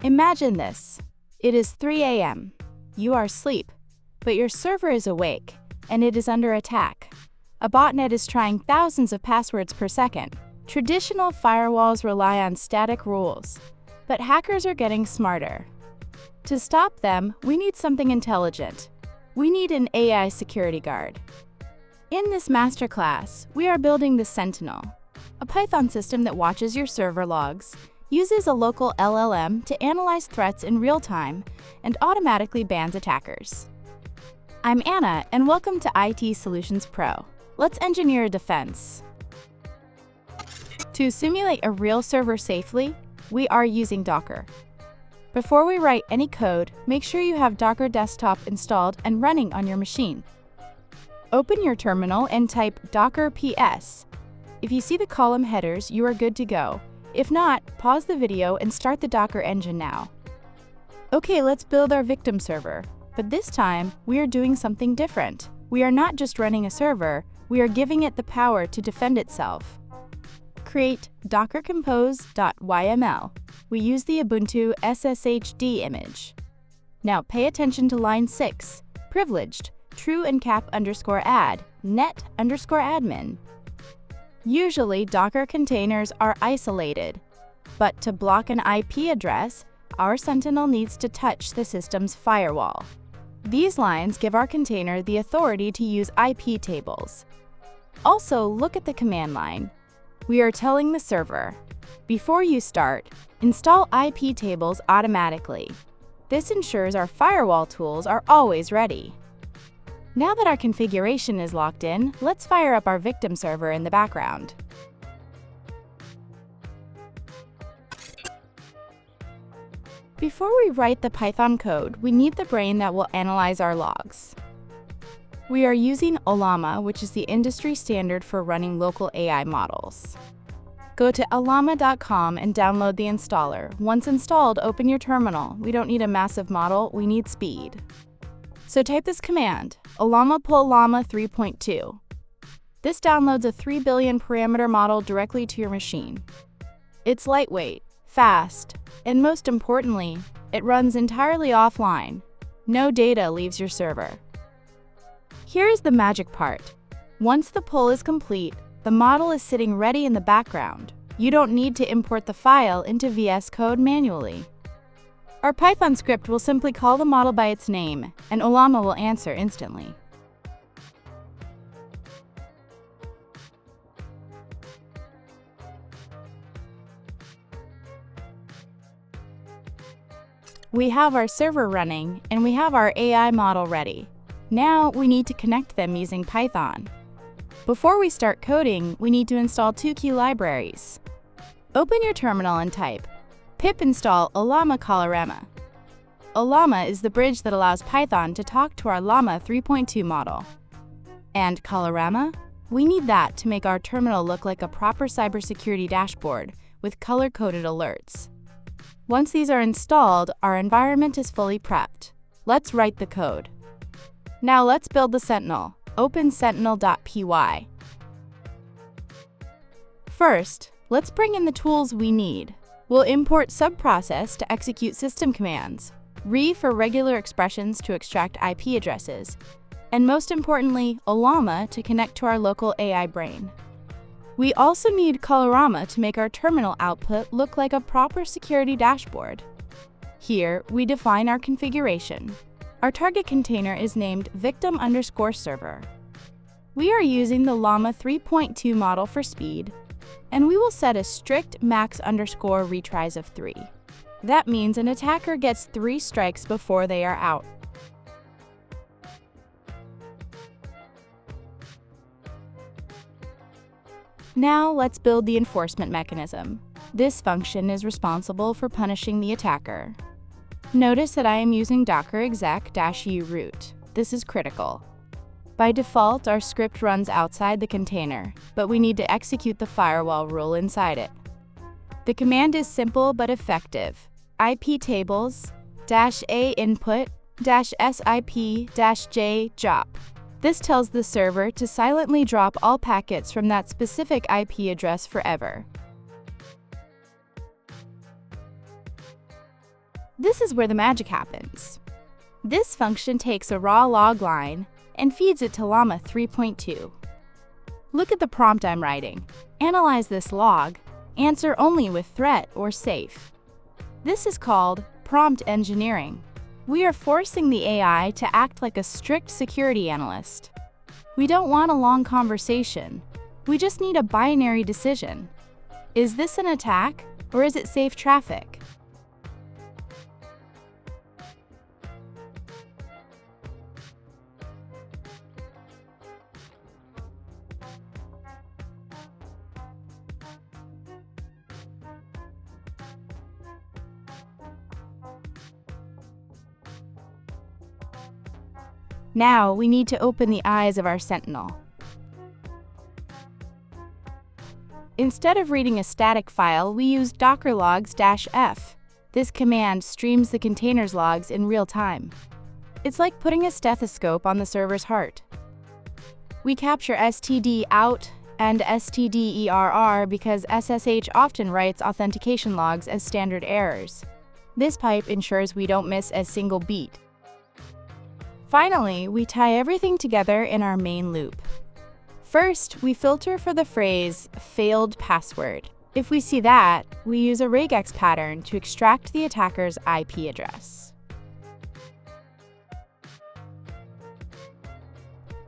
Imagine this. It is 3 a.m. You are asleep, but your server is awake, and it is under attack. A botnet is trying thousands of passwords per second. Traditional firewalls rely on static rules, but hackers are getting smarter. To stop them, we need something intelligent. We need an AI security guard. In this masterclass, we are building the Sentinel, a Python system that watches your server logs, uses a local LLM to analyze threats in real time, and automatically bans attackers. I'm Anna, and welcome to IT Solutions Pro. Let's engineer a defense. To simulate a real server safely, we are using Docker. Before we write any code, make sure you have Docker Desktop installed and running on your machine. Open your terminal and type docker ps. If you see the column headers, you are good to go. If not, pause the video and start the Docker engine now. Okay, let's build our victim server. But this time, we are doing something different. We are not just running a server, we are giving it the power to defend itself. Create dockercompose.yml. We use the Ubuntu SSHD image. Now pay attention to line 6, privileged, true and cap_add, net_admin. Usually, Docker containers are isolated, but to block an IP address, our Sentinel needs to touch the system's firewall. These lines give our container the authority to use IPtables. Also, look at the command line. We are telling the server, before you start, install IPtables automatically. This ensures our firewall tools are always ready. Now that our configuration is locked in, let's fire up our victim server in the background. Before we write the Python code, we need the brain that will analyze our logs. We are using Ollama, which is the industry standard for running local AI models. Go to Ollama.com and download the installer. Once installed, open your terminal. We don't need a massive model, we need speed. So type this command, Ollama pull Llama 3.2. This downloads a 3 billion parameter model directly to your machine. It's lightweight, fast, and most importantly, it runs entirely offline. No data leaves your server. Here's the magic part. Once the pull is complete, the model is sitting ready in the background. You don't need to import the file into VS Code manually. Our Python script will simply call the model by its name, and Ollama will answer instantly. We have our server running, and we have our AI model ready. Now we need to connect them using Python. Before we start coding, we need to install 2 key libraries. Open your terminal and type pip install Ollama Llama. Ollama is the bridge that allows Python to talk to our Llama 3.2 model. And Llama? We need that to make our terminal look like a proper cybersecurity dashboard with color-coded alerts. Once these are installed, our environment is fully prepped. Let's write the code. Now let's build the Sentinel. Open sentinel.py. First, let's bring in the tools we need. We'll import subprocess to execute system commands, re for regular expressions to extract IP addresses, and most importantly, Ollama to connect to our local AI brain. We also need Llama to make our terminal output look like a proper security dashboard. Here, we define our configuration. Our target container is named victim_server. We are using the Llama 3.2 model for speed, and we will set a strict max_retries of 3. That means an attacker gets 3 strikes before they are out. Now let's build the enforcement mechanism. This function is responsible for punishing the attacker. Notice that I am using docker exec-u root. This is critical. By default, our script runs outside the container, but we need to execute the firewall rule inside it. The command is simple but effective. IPtables -a input -sip-j drop. This tells the server to silently drop all packets from that specific IP address forever. This is where the magic happens. This function takes a raw log line and feeds it to Llama 3.2. Look at the prompt I'm writing. Analyze this log. Answer only with threat or safe. This is called prompt engineering. We are forcing the AI to act like a strict security analyst. We don't want a long conversation. We just need a binary decision. Is this an attack or is it safe traffic? Now we need to open the eyes of our Sentinel. Instead of reading a static file, we use docker logs-f. This command streams the container's logs in real time. It's like putting a stethoscope on the server's heart. We capture std out and std err because SSH often writes authentication logs as standard errors. This pipe ensures we don't miss a single beat. Finally, we tie everything together in our main loop. First, we filter for the phrase failed password. If we see that, we use a regex pattern to extract the attacker's IP address.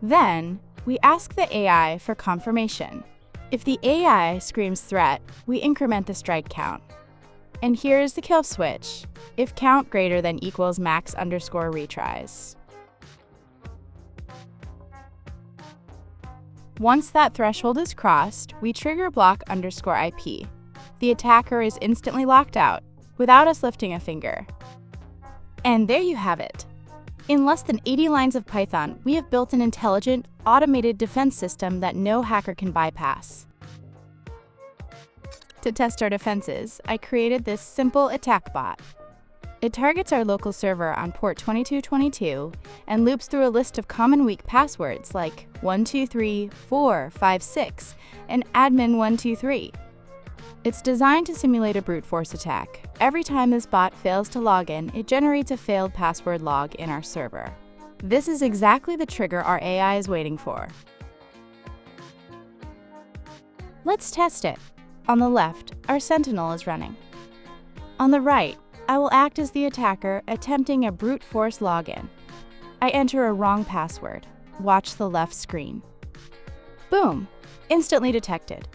Then, we ask the AI for confirmation. If the AI screams threat, we increment the strike count. And here is the kill switch, if count greater than equals max_retries. Once that threshold is crossed, we trigger block_IP. The attacker is instantly locked out, without us lifting a finger. And there you have it. In less than 80 lines of Python, we have built an intelligent, automated defense system that no hacker can bypass. To test our defenses, I created this simple attack bot. It targets our local server on port 2222 and loops through a list of common weak passwords like 1234556 and admin123. It's designed to simulate a brute force attack. Every time this bot fails to log in, it generates a failed password log in our server. This is exactly the trigger our AI is waiting for. Let's test it. On the left, our Sentinel is running. On the right, I will act as the attacker attempting a brute force login. I enter a wrong password. Watch the left screen. Boom! Instantly detected.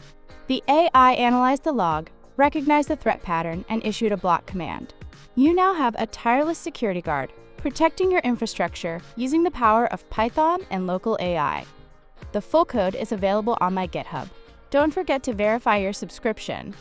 The AI analyzed the log, recognized the threat pattern, and issued a block command. You now have a tireless security guard, protecting your infrastructure using the power of Python and local AI. The full code is available on my GitHub. Don't forget to verify your subscription.